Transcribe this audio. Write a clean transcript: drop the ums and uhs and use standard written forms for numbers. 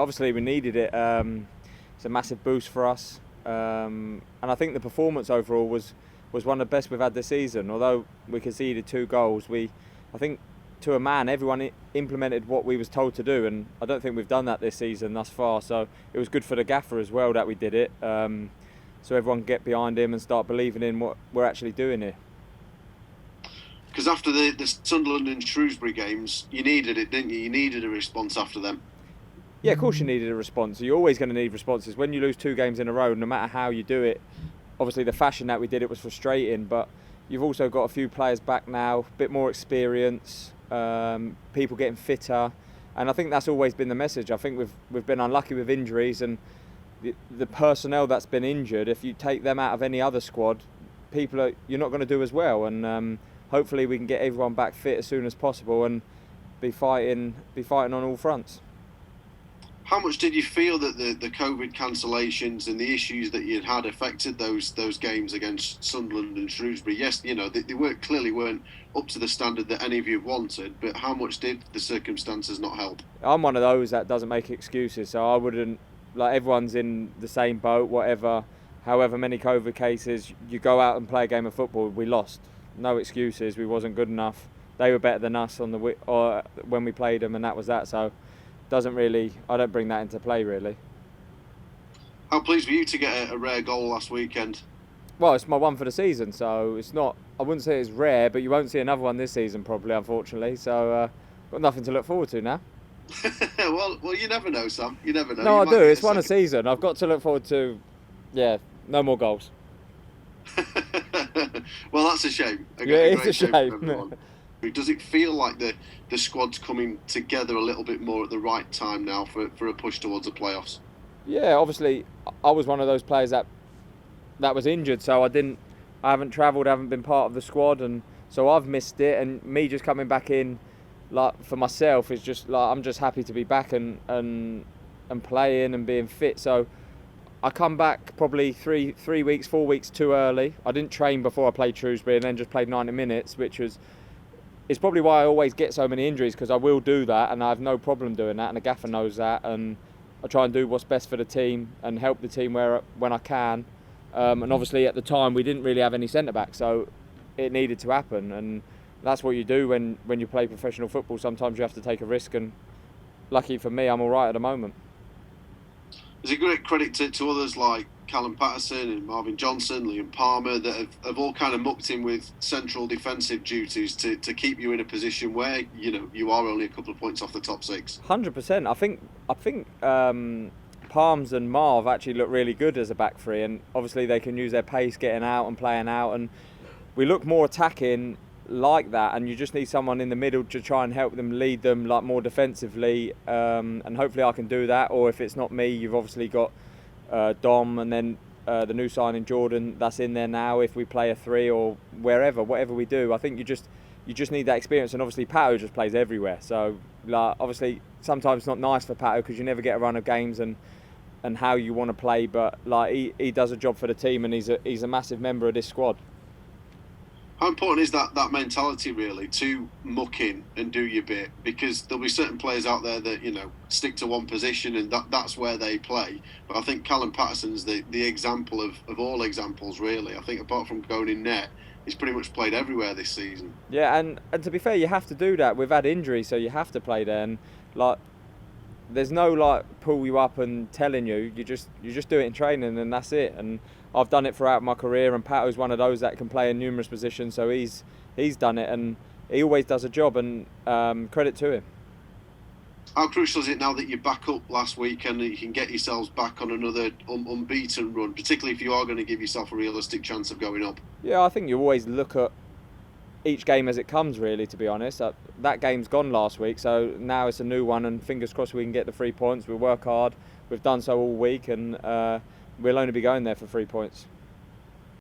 Obviously we needed it. It's a massive boost for us, and I think the performance overall was one of the best we've had this season. Although we conceded 2 goals, I think to a man everyone implemented what we was told to do, and I don't think we've done that this season thus far. So it was good for the gaffer as well that we did it, so everyone can get behind him and start believing in what we're actually doing here. Because after the Sunderland and Shrewsbury games, you needed it, didn't you? You needed a response after them. Yeah, of course you needed a response. You're always going to need responses. When you lose 2 games in a row, no matter how you do it, obviously the fashion that we did it was frustrating, but you've also got a few players back now, a bit more experience, people getting fitter, and I think that's always been the message. I think we've been unlucky with injuries, and the personnel that's been injured, if you take them out of any other squad, you're not going to do as well, and hopefully we can get everyone back fit as soon as possible and be fighting on all fronts. How much did you feel that the COVID cancellations and the issues that you'd had affected those games against Sunderland and Shrewsbury? Yes, they clearly weren't up to the standard that any of you wanted, but how much did the circumstances not help? I'm one of those that doesn't make excuses, so I wouldn't, everyone's in the same boat, however many COVID cases, you go out and play a game of football, we lost. No excuses, we wasn't good enough. They were better than us when we played them, and that was that. So I don't bring that into play really. How pleased were you to get a rare goal last weekend? Well, it's my one for the season, so it's not, I wouldn't say it's rare, but you won't see another one this season probably, unfortunately. So got nothing to look forward to now. well, you never know, Sam. You never know. No, I do. It's one a season. I've got to look forward to, no more goals. Well, that's a shame. It's a shame. Does it feel like the squad's coming together a little bit more at the right time now for a push towards the playoffs? Yeah, obviously I was one of those players that was injured, so I haven't travelled, I haven't been part of the squad, and so I've missed it. And me just coming back in, for myself, is just I'm just happy to be back and playing and being fit. So I come back probably 4 weeks too early. I didn't train before I played Shrewsbury and then just played 90 minutes, it's probably why I always get so many injuries, because I will do that and I have no problem doing that, and the gaffer knows that, and I try and do what's best for the team and help the team when I can. And obviously at the time we didn't really have any centre-back, so it needed to happen, and that's what you do when you play professional football. Sometimes you have to take a risk, and lucky for me, I'm all right at the moment. There's a great credit to others like Callum, Patterson and Marvin, Liam Palmer that have all kind of mucked in with central defensive duties to keep you in a position where you are only a couple of points off the top 6. 100%. I think Palms and Marv actually look really good as a back three, and obviously they can use their pace getting out and playing out, and we look more attacking like that, and you just need someone in the middle to try and help them, lead them more defensively, and hopefully I can do that. Or if it's not me, you've obviously got Dom, and then the new signing Jordan that's in there now. If we play a 3 or whatever we do, I think you just need that experience. And obviously Pato just plays everywhere, so obviously sometimes it's not nice for Pato because you never get a run of games and how you want to play, but he does a job for the team, and he's a massive member of this squad. How important is that mentality really, to muck in and do your bit? Because there'll be certain players out there that stick to one position and that's where they play. But I think Callum Patterson's the example of all examples really. I think apart from going in net, he's pretty mumuch played everywhere this season. Yeah, and to be fair, you have to do that. We've had injuries, so you have to play there, and there's no pull you up and telling you. You just do it in training, and that's it. And I've done it throughout my career, and Pato's one of those that can play in numerous positions, so he's done it, and he always does a job, and credit to him. How crucial is it now that you're back up last weekend and you can get yourselves back on another unbeaten run, particularly if you are going to give yourself a realistic chance of going up? Yeah, I think you always look at each game as it comes, really, to be honest. That game's gone last week, so now it's a new one, and fingers crossed we can get the 3 points. We work hard, we've done so all week, and we'll only be going there for 3 points.